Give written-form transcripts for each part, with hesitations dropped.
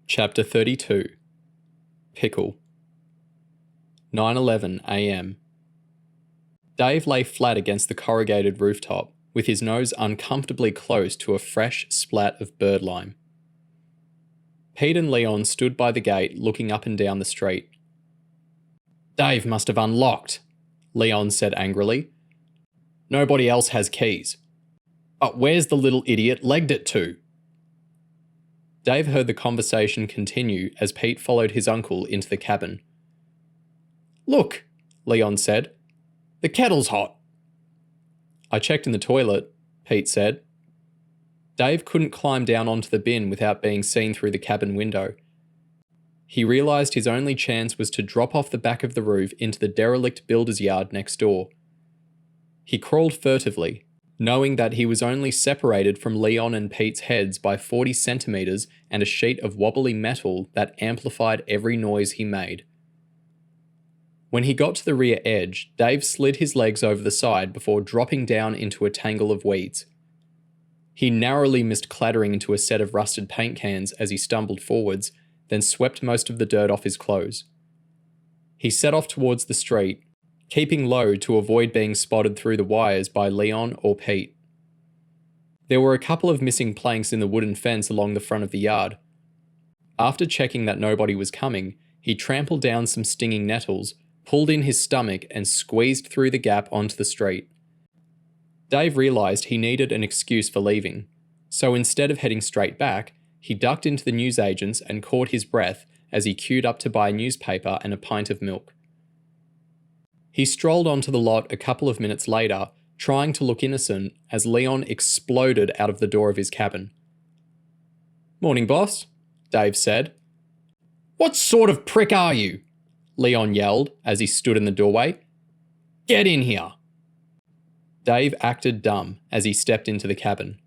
Chapter 32 Pickle 9:11 a.m. Dave lay flat against the corrugated rooftop, with his nose uncomfortably close to a fresh splat of birdlime. Pete and Leon stood by the gate looking up and down the street. "Dave must have unlocked," Leon said angrily. "Nobody else has keys. But where's the little idiot legged it to?" Dave heard the conversation continue as Pete followed his uncle into the cabin. "Look," Leon said. "The kettle's hot." "I checked in the toilet," Pete said. Dave couldn't climb down onto the bin without being seen through the cabin window. He realised his only chance was to drop off the back of the roof into the derelict builder's yard next door. He crawled furtively, knowing that he was only separated from Leon and Pete's heads by 40 centimetres and a sheet of wobbly metal that amplified every noise he made. When he got to the rear edge, Dave slid his legs over the side before dropping down into a tangle of weeds. He narrowly missed clattering into a set of rusted paint cans as he stumbled forwards, then swept most of the dirt off his clothes. He set off towards the street, keeping low to avoid being spotted through the wires by Leon or Pete. There were a couple of missing planks in the wooden fence along the front of the yard. After checking that nobody was coming, he trampled down some stinging nettles, pulled in his stomach and squeezed through the gap onto the street. Dave realised he needed an excuse for leaving, so instead of heading straight back, he ducked into the newsagent's and caught his breath as he queued up to buy a newspaper and a pint of milk. He strolled onto the lot a couple of minutes later, trying to look innocent as Leon exploded out of the door of his cabin. "Morning, boss," Dave said. "What sort of prick are you?" Leon yelled as he stood in the doorway. "Get in here." Dave acted dumb as he stepped into the cabin.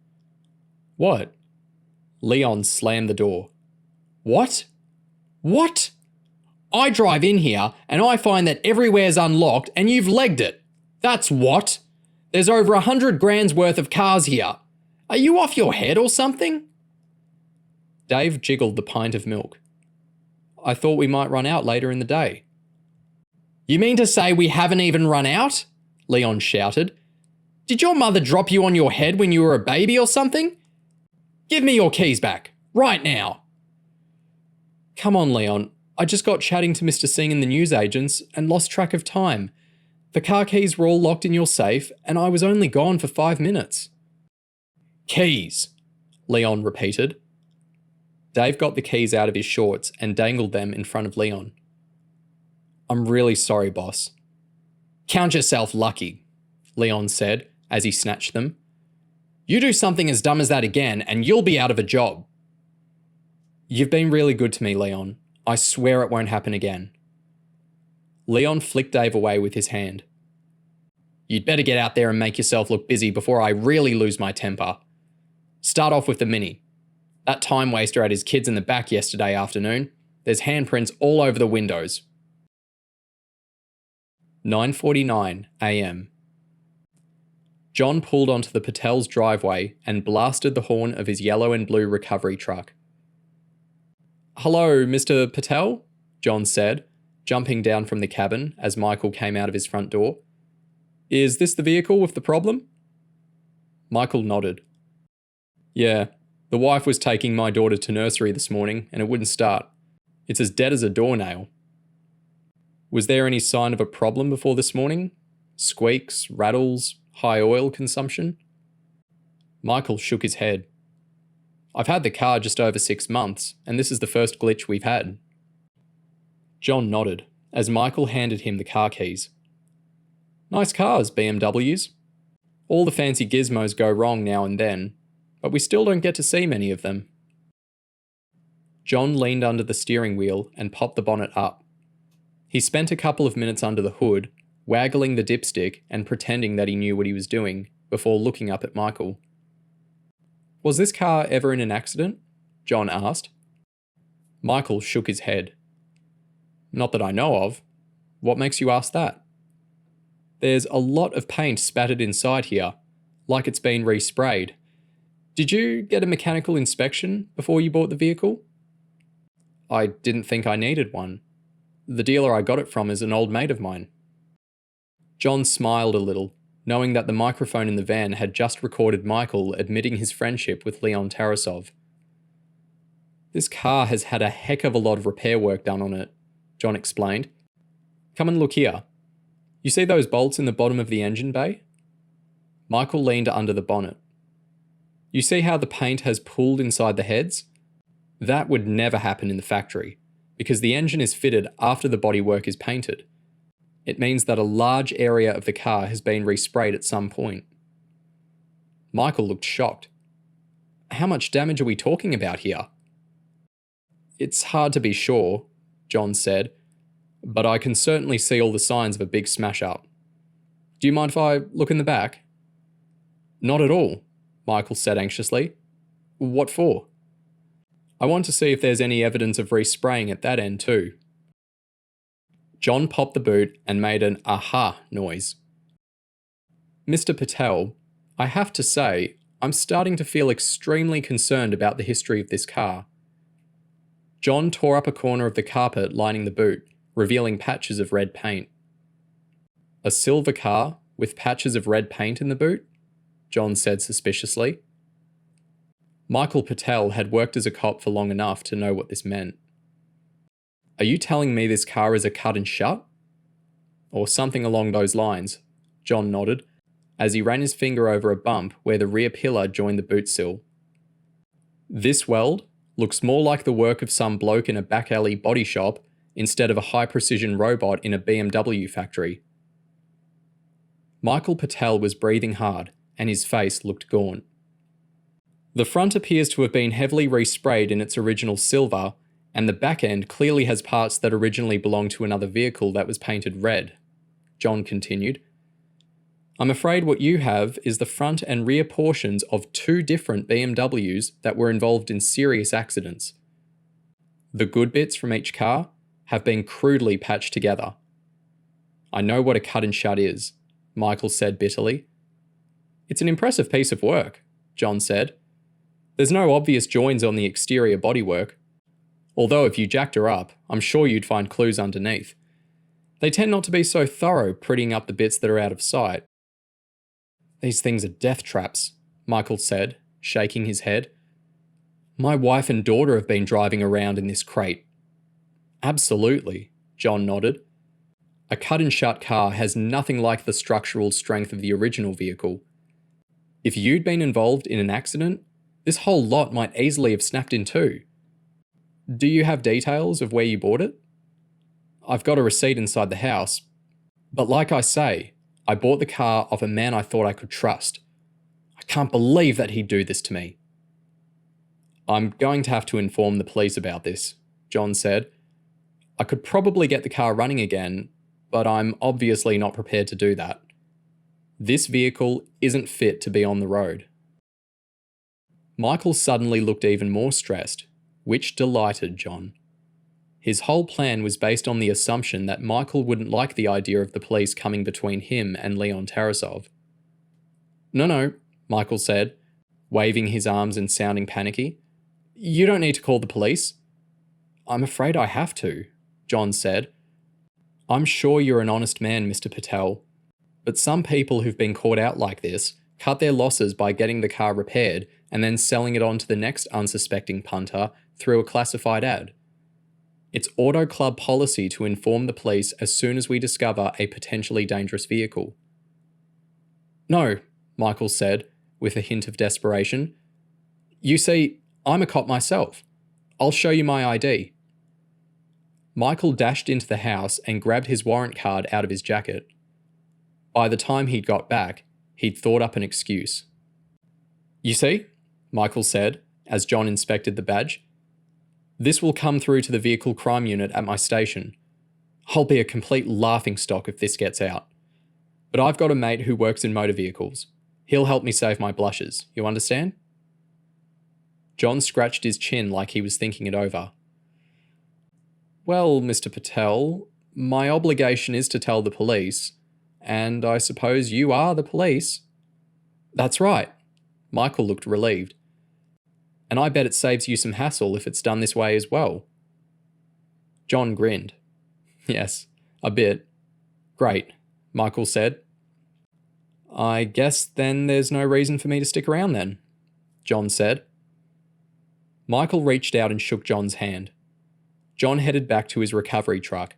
"What?" Leon slammed the door. "What? What? I drive in here and I find that everywhere's unlocked and you've legged it. That's what. There's over 100 grand's worth of cars here. Are you off your head or something?" Dave jiggled the pint of milk. "I thought we might run out later in the day." "You mean to say we haven't even run out?" Leon shouted. "Did your mother drop you on your head when you were a baby or something? Give me your keys back, right now." "Come on, Leon. I just got chatting to Mr. Singh and the newsagents and lost track of time. The car keys were all locked in your safe and I was only gone for 5 minutes. "Keys," Leon repeated. Dave got the keys out of his shorts and dangled them in front of Leon. "I'm really sorry, boss." "Count yourself lucky," Leon said as he snatched them. "You do something as dumb as that again and you'll be out of a job." "You've been really good to me, Leon. I swear it won't happen again." Leon flicked Dave away with his hand. "You'd better get out there and make yourself look busy before I really lose my temper. Start off with the Mini. That time waster had his kids in the back yesterday afternoon. There's handprints all over the windows." 9:49 a.m. John pulled onto the Patel's driveway and blasted the horn of his yellow and blue recovery truck. "Hello, Mr. Patel?" John said, jumping down from the cabin as Michael came out of his front door. "Is this the vehicle with the problem?" Michael nodded. "Yeah, the wife was taking my daughter to nursery this morning and it wouldn't start. It's as dead as a doornail." "Was there any sign of a problem before this morning? Squeaks, rattles, high oil consumption?" Michael shook his head. "I've had the car just over 6 months, and this is the first glitch we've had." John nodded as Michael handed him the car keys. "Nice cars, BMWs. All the fancy gizmos go wrong now and then, but we still don't get to see many of them." John leaned under the steering wheel and popped the bonnet up. He spent a couple of minutes under the hood, waggling the dipstick and pretending that he knew what he was doing, before looking up at Michael. "Was this car ever in an accident?" John asked. Michael shook his head. "Not that I know of. What makes you ask that?" "There's a lot of paint spattered inside here, like it's been resprayed. Did you get a mechanical inspection before you bought the vehicle?" I didn't think I needed one. The dealer I got it from is an old mate of mine. John smiled a little, knowing that the microphone in the van had just recorded Michael admitting his friendship with Leon Tarasov. This car has had a heck of a lot of repair work done on it, John explained. Come and look here. You see those bolts in the bottom of the engine bay? Michael leaned under the bonnet. You see how the paint has pulled inside the heads? That would never happen in the factory, because the engine is fitted after the bodywork is painted. It means that a large area of the car has been resprayed at some point. Michael looked shocked. How much damage are we talking about here? It's hard to be sure, John said, but I can certainly see all the signs of a big smash-up. Do you mind if I look in the back? Not at all, Michael said anxiously. What for? I want to see if there's any evidence of respraying at that end too. John popped the boot and made an aha noise. Mr. Patel, I have to say, I'm starting to feel extremely concerned about the history of this car. John tore up a corner of the carpet lining the boot, revealing patches of red paint. A silver car with patches of red paint in the boot? John said suspiciously. Michael Patel had worked as a cop for long enough to know what this meant. Are you telling me this car is a cut and shut? Or something along those lines, John nodded, as he ran his finger over a bump where the rear pillar joined the boot sill. This weld looks more like the work of some bloke in a back alley body shop instead of a high-precision robot in a BMW factory. Michael Patel was breathing hard, and his face looked gaunt. The front appears to have been heavily resprayed in its original silver, and the back end clearly has parts that originally belonged to another vehicle that was painted red, John continued. I'm afraid what you have is the front and rear portions of 2 different BMWs that were involved in serious accidents. The good bits from each car have been crudely patched together. I know what a cut and shut is, Michael said bitterly. It's an impressive piece of work, John said. There's no obvious joins on the exterior bodywork. Although if you jacked her up, I'm sure you'd find clues underneath. They tend not to be so thorough prettying up the bits that are out of sight. These things are death traps, Michael said, shaking his head. My wife and daughter have been driving around in this crate. Absolutely, John nodded. A cut and shut car has nothing like the structural strength of the original vehicle. If you'd been involved in an accident, this whole lot might easily have snapped in two. Do you have details of where you bought it? I've got a receipt inside the house, but like I say, I bought the car off a man I thought I could trust. I can't believe that he'd do this to me. I'm going to have to inform the police about this, John said. I could probably get the car running again, but I'm obviously not prepared to do that. This vehicle isn't fit to be on the road. Michael suddenly looked even more stressed, which delighted John. His whole plan was based on the assumption that Michael wouldn't like the idea of the police coming between him and Leon Tarasov. No, Michael said, waving his arms and sounding panicky. You don't need to call the police. I'm afraid I have to, John said. I'm sure you're an honest man, Mr. Patel, but some people who've been caught out like this cut their losses by getting the car repaired and then selling it on to the next unsuspecting punter through a classified ad. It's Auto Club policy to inform the police as soon as we discover a potentially dangerous vehicle. No, Michael said, with a hint of desperation. You see, I'm a cop myself. I'll show you my ID. Michael dashed into the house and grabbed his warrant card out of his jacket. By the time he'd got back, he'd thought up an excuse. You see, Michael said, as John inspected the badge. This will come through to the vehicle crime unit at my station. I'll be a complete laughingstock if this gets out. But I've got a mate who works in motor vehicles. He'll help me save my blushes, you understand? John scratched his chin like he was thinking it over. Well, Mr. Patel, my obligation is to tell the police, and I suppose you are the police. That's right. Michael looked relieved. And I bet it saves you some hassle if it's done this way as well. John grinned. Yes, a bit. Great, Michael said. I guess then there's no reason for me to stick around then, John said. Michael reached out and shook John's hand. John headed back to his recovery truck.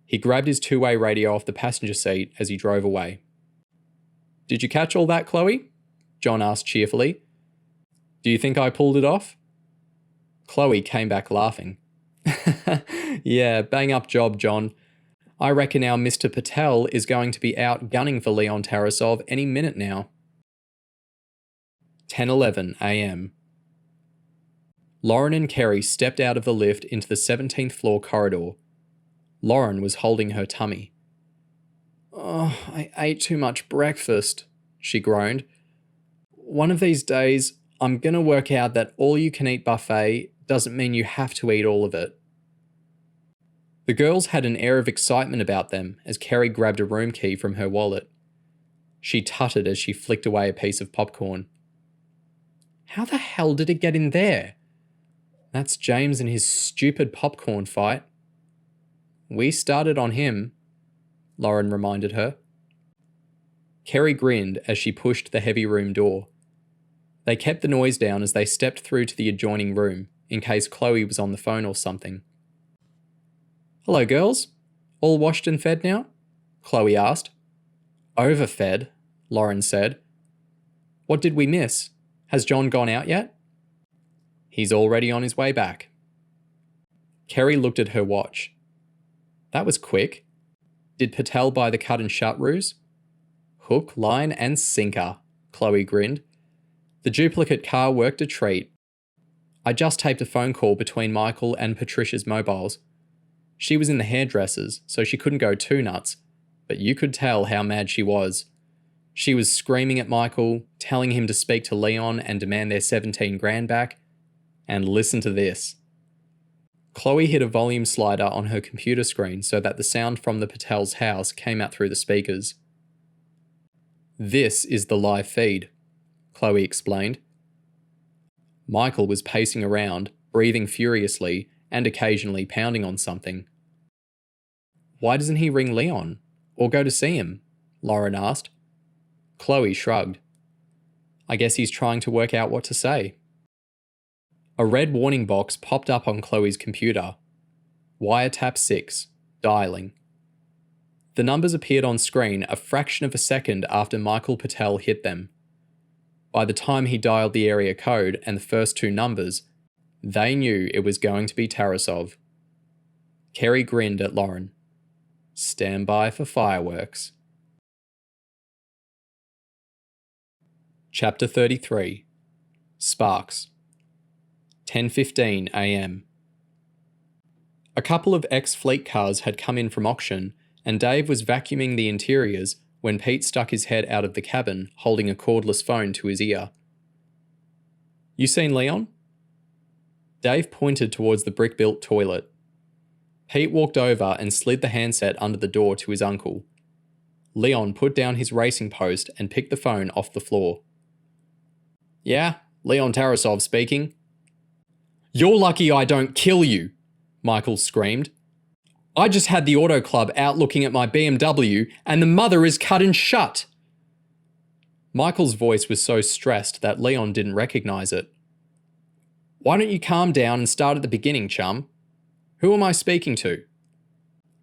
He grabbed his two-way radio off the passenger seat as he drove away. Did you catch all that, Chloe? John asked cheerfully. Do you think I pulled it off? Chloe came back laughing. Yeah, bang up job, John. I reckon our Mr. Patel is going to be out gunning for Leon Tarasov any minute now. 10:11 a.m. Lauren and Kerry stepped out of the lift into the 17th floor corridor. Lauren was holding her tummy. Oh, I ate too much breakfast, she groaned. One of these days, I'm gonna work out that all-you-can-eat buffet doesn't mean you have to eat all of it. The girls had an air of excitement about them as Kerry grabbed a room key from her wallet. She tutted as she flicked away a piece of popcorn. How the hell did it get in there? That's James and his stupid popcorn fight. We started on him, Lauren reminded her. Kerry grinned as she pushed the heavy room door. They kept the noise down as they stepped through to the adjoining room, in case Chloe was on the phone or something. Hello, girls. All washed and fed now? Chloe asked. Overfed, Lauren said. What did we miss? Has John gone out yet? He's already on his way back. Kerry looked at her watch. That was quick. Did Patel buy the cut and shut ruse? Hook, line and sinker, Chloe grinned. The duplicate car worked a treat. I just taped a phone call between Michael and Patricia's mobiles. She was in the hairdressers, so she couldn't go too nuts, but you could tell how mad she was. She was screaming at Michael, telling him to speak to Leon and demand their 17 grand back. And listen to this. Chloe hit a volume slider on her computer screen so that the sound from the Patel's house came out through the speakers. This is the live feed, Chloe explained. Michael was pacing around, breathing furiously and occasionally pounding on something. Why doesn't he ring Leon? Or go to see him? Lauren asked. Chloe shrugged. I guess he's trying to work out what to say. A red warning box popped up on Chloe's computer. Wiretap 6, dialing. The numbers appeared on screen a fraction of a second after Michael Patel hit them. By the time he dialed the area code and the first two numbers, they knew it was going to be Tarasov. Kerry grinned at Lauren. Stand by for fireworks. Chapter 33. Sparks. 10:15 a.m. A couple of ex-fleet cars had come in from auction, and Dave was vacuuming the interiors when Pete stuck his head out of the cabin, holding a cordless phone to his ear. You seen Leon? Dave pointed towards the brick-built toilet. Pete walked over and slid the handset under the door to his uncle. Leon put down his racing post and picked the phone off the floor. Yeah, Leon Tarasov speaking. You're lucky I don't kill you, Michael screamed. I just had the auto club out looking at my BMW and the mother is cut and shut. Michael's voice was so stressed that Leon didn't recognize it. Why don't you calm down and start at the beginning, chum? Who am I speaking to?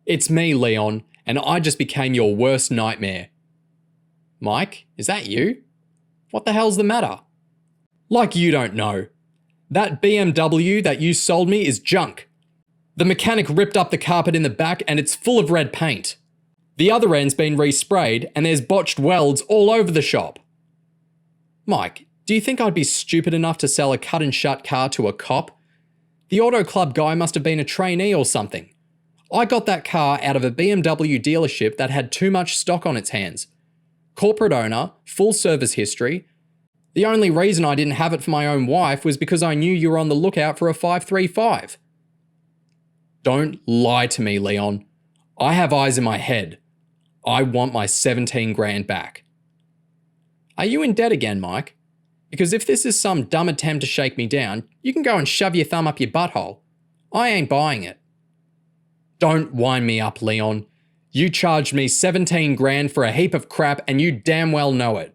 It's me, Leon, and I just became your worst nightmare. Mike, is that you? What the hell's the matter? Like you don't know. That BMW that you sold me is junk. The mechanic ripped up the carpet in the back and it's full of red paint. The other end's been resprayed and there's botched welds all over the shop. Mike, do you think I'd be stupid enough to sell a cut and shut car to a cop? The auto club guy must have been a trainee or something. I got that car out of a BMW dealership that had too much stock on its hands. Corporate owner, full service history. The only reason I didn't have it for my own wife was because I knew you were on the lookout for a 535. Don't lie to me, Leon. I have eyes in my head. I want my 17 grand back. Are you in debt again, Mike? Because if this is some dumb attempt to shake me down, you can go and shove your thumb up your butthole. I ain't buying it. Don't wind me up, Leon. You charged me 17 grand for a heap of crap and you damn well know it.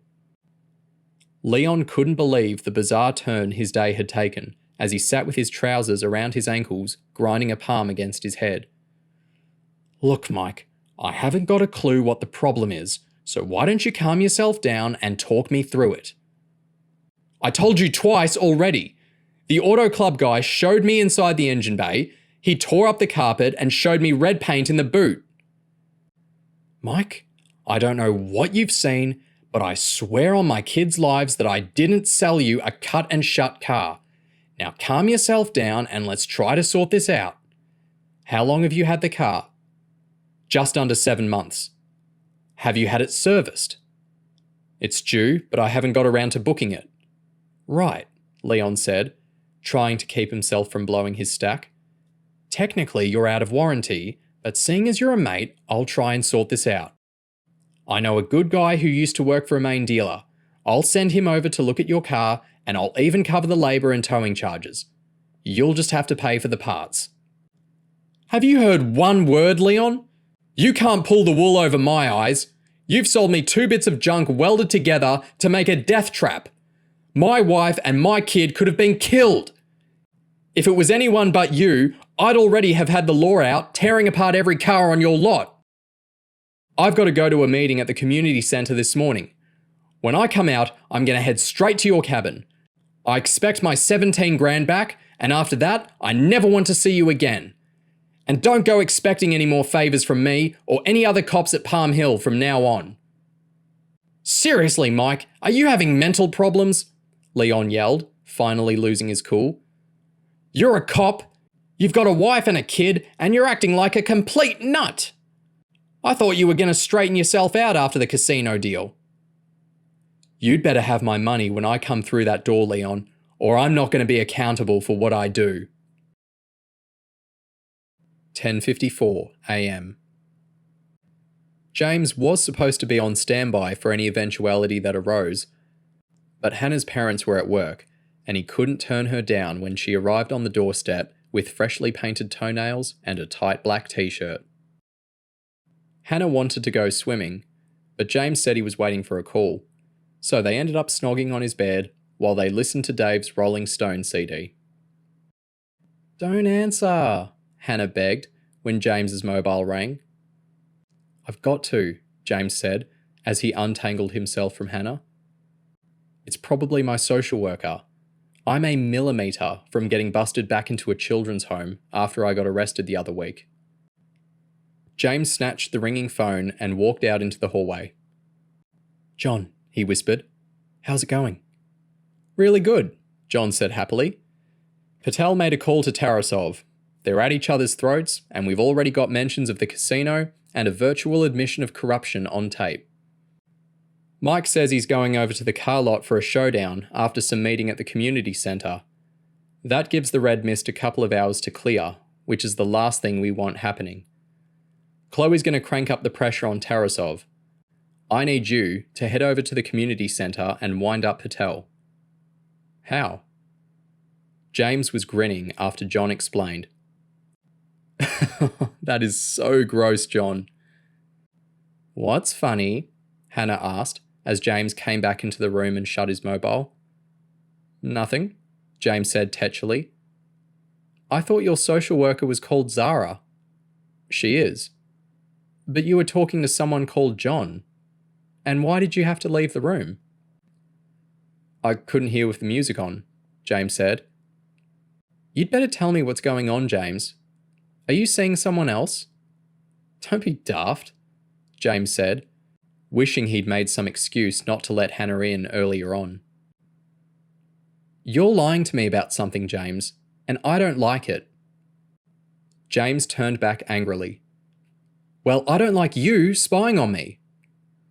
Leon couldn't believe the bizarre turn his day had taken as he sat with his trousers around his ankles, grinding a palm against his head. Look, Mike, I haven't got a clue what the problem is, so why don't you calm yourself down and talk me through it? I told you twice already. The auto club guy showed me inside the engine bay, he tore up the carpet and showed me red paint in the boot. Mike, I don't know what you've seen, but I swear on my kids' lives that I didn't sell you a cut and shut car. Now calm yourself down and let's try to sort this out. How long have you had the car? Just under 7 months. Have you had it serviced? It's due, but I haven't got around to booking it. Right, Leon said, trying to keep himself from blowing his stack. Technically, you're out of warranty, but seeing as you're a mate, I'll try and sort this out. I know a good guy who used to work for a main dealer. I'll send him over to look at your car, and I'll even cover the labour and towing charges. You'll just have to pay for the parts. Have you heard one word, Leon? You can't pull the wool over my eyes. You've sold me 2 bits of junk welded together to make a death trap. My wife and my kid could have been killed. If it was anyone but you, I'd already have had the law out, tearing apart every car on your lot. I've got to go to a meeting at the community centre this morning. When I come out, I'm going to head straight to your cabin. I expect my 17 grand back, and after that, I never want to see you again. And don't go expecting any more favours from me or any other cops at Palm Hill from now on. Seriously, Mike, are you having mental problems? Leon yelled, finally losing his cool. You're a cop. You've got a wife and a kid, and you're acting like a complete nut. I thought you were going to straighten yourself out after the casino deal. You'd better have my money when I come through that door, Leon, or I'm not going to be accountable for what I do. 10:54 a.m. James was supposed to be on standby for any eventuality that arose, but Hannah's parents were at work, and he couldn't turn her down when she arrived on the doorstep with freshly painted toenails and a tight black t-shirt. Hannah wanted to go swimming, but James said he was waiting for a call, so they ended up snogging on his bed while they listened to Dave's Rolling Stone CD. Don't answer, Hannah begged when James's mobile rang. I've got to, James said as he untangled himself from Hannah. It's probably my social worker. I'm a millimetre from getting busted back into a children's home after I got arrested the other week. James snatched the ringing phone and walked out into the hallway. John, he whispered. How's it going? Really good, John said happily. Patel made a call to Tarasov. They're at each other's throats, and we've already got mentions of the casino and a virtual admission of corruption on tape. Mike says he's going over to the car lot for a showdown after some meeting at the community centre. That gives the red mist a couple of hours to clear, which is the last thing we want happening. Chloe's going to crank up the pressure on Tarasov. I need you to head over to the community centre and wind up Patel. How? James was grinning after John explained. That is so gross, John. What's funny? Hannah asked as James came back into the room and shut his mobile. Nothing, James said tetchily. I thought your social worker was called Zara. She is. But you were talking to someone called John. And why did you have to leave the room? I couldn't hear with the music on, James said. You'd better tell me what's going on, James. Are you seeing someone else? Don't be daft, James said, wishing he'd made some excuse not to let Hannah in earlier on. You're lying to me about something, James, and I don't like it. James turned back angrily. Well, I don't like you spying on me.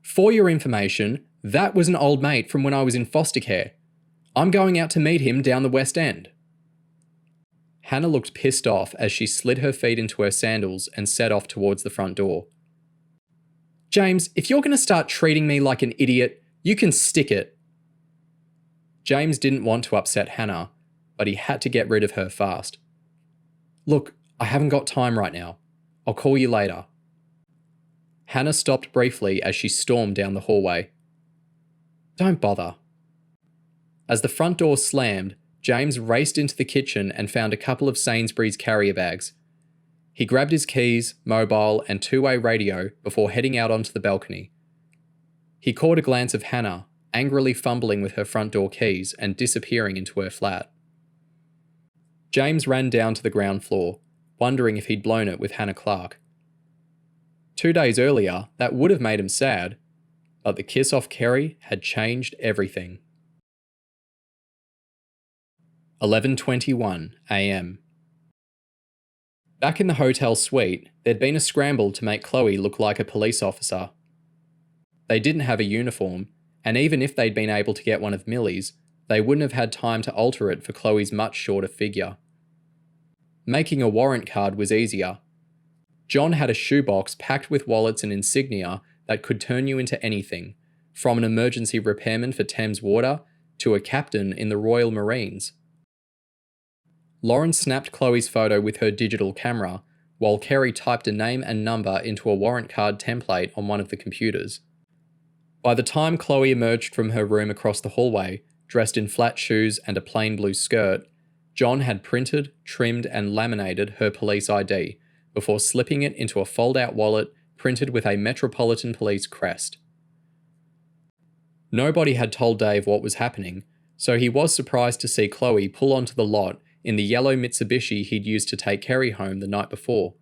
For your information, that was an old mate from when I was in foster care. I'm going out to meet him down the West End. Hannah looked pissed off as she slid her feet into her sandals and set off towards the front door. James, if you're going to start treating me like an idiot, you can stick it. James didn't want to upset Hannah, but he had to get rid of her fast. Look, I haven't got time right now. I'll call you later. Hannah stopped briefly as she stormed down the hallway. Don't bother. As the front door slammed, James raced into the kitchen and found a couple of Sainsbury's carrier bags. He grabbed his keys, mobile, and two-way radio before heading out onto the balcony. He caught a glance of Hannah, angrily fumbling with her front door keys and disappearing into her flat. James ran down to the ground floor, wondering if he'd blown it with Hannah Clark. 2 days earlier, that would have made him sad, but the kiss off Kerry had changed everything. 11:21 a.m. Back in the hotel suite, there'd been a scramble to make Chloe look like a police officer. They didn't have a uniform, and even if they'd been able to get one of Millie's, they wouldn't have had time to alter it for Chloe's much shorter figure. Making a warrant card was easier. John had a shoebox packed with wallets and insignia that could turn you into anything, from an emergency repairman for Thames Water to a captain in the Royal Marines. Lauren snapped Chloe's photo with her digital camera, while Kerry typed a name and number into a warrant card template on one of the computers. By the time Chloe emerged from her room across the hallway, dressed in flat shoes and a plain blue skirt, John had printed, trimmed, and laminated her police ID before slipping it into a fold-out wallet printed with a Metropolitan Police crest. Nobody had told Dave what was happening, so he was surprised to see Chloe pull onto the lot in the yellow Mitsubishi he'd used to take Kerry home the night before.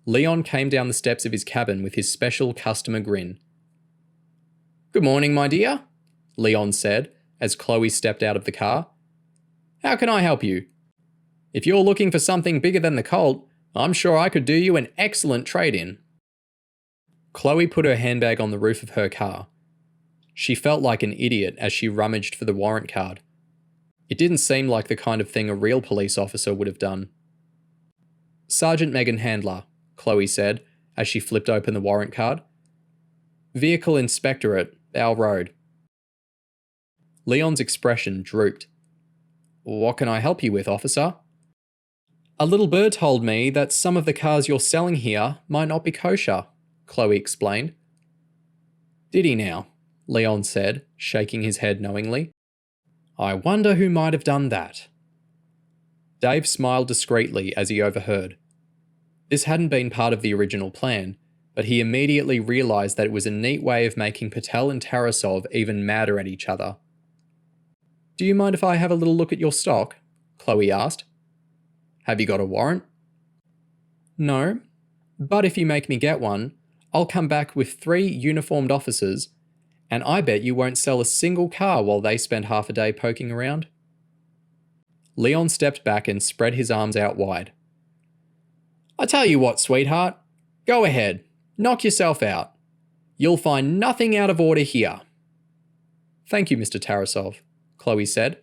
Leon came down the steps of his cabin with his special customer grin. "Good morning, my dear," Leon said as Chloe stepped out of the car. "How can I help you? If you're looking for something bigger than the Colt, I'm sure I could do you an excellent trade-in." Chloe put her handbag on the roof of her car. She felt like an idiot as she rummaged for the warrant card. It didn't seem like the kind of thing a real police officer would have done. "Sergeant Megan Handler," Chloe said as she flipped open the warrant card. "Vehicle Inspectorate, Bow Road." Leon's expression drooped. "What can I help you with, officer?" "A little bird told me that some of the cars you're selling here might not be kosher," Chloe explained. "Did he now?" Leon said, shaking his head knowingly. "I wonder who might have done that." Dave smiled discreetly as he overheard. This hadn't been part of the original plan, but he immediately realised that it was a neat way of making Patel and Tarasov even madder at each other. "Do you mind if I have a little look at your stock?" Chloe asked. "Have you got a warrant?" "No, but if you make me get one, I'll come back with 3 uniformed officers, and I bet you won't sell a single car while they spend half a day poking around." Leon stepped back and spread his arms out wide. "I tell you what, sweetheart, go ahead, knock yourself out. You'll find nothing out of order here." "Thank you, Mr. Tarasov," Chloe said.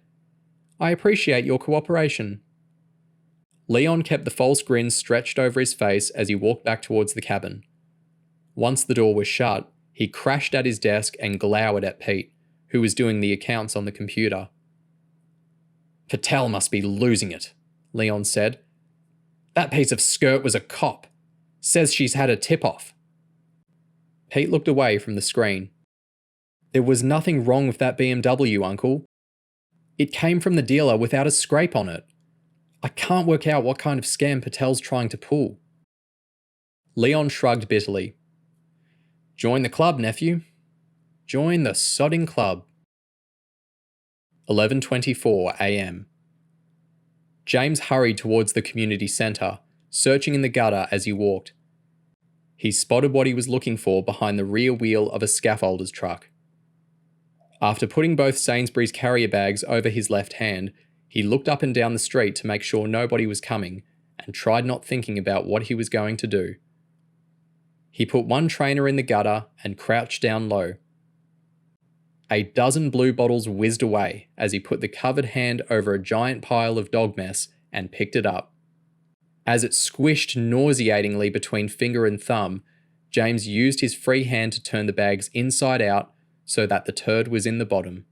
"I appreciate your cooperation." Leon kept the false grin stretched over his face as he walked back towards the cabin. Once the door was shut, he crashed at his desk and glowered at Pete, who was doing the accounts on the computer. "Patel must be losing it," Leon said. "That piece of skirt was a cop. Says she's had a tip-off." Pete looked away from the screen. "There was nothing wrong with that BMW, Uncle. It came from the dealer without a scrape on it. I can't work out what kind of scam Patel's trying to pull." Leon shrugged bitterly. "Join the club, nephew. Join the sodding club." 11:24 a.m. James hurried towards the community centre, searching in the gutter as he walked. He spotted what he was looking for behind the rear wheel of a scaffolder's truck. After putting both Sainsbury's carrier bags over his left hand, he looked up and down the street to make sure nobody was coming and tried not thinking about what he was going to do. He put one trainer in the gutter and crouched down low. A dozen blue bottles whizzed away as he put the covered hand over a giant pile of dog mess and picked it up. As it squished nauseatingly between finger and thumb, James used his free hand to turn the bags inside out so that the turd was in the bottom.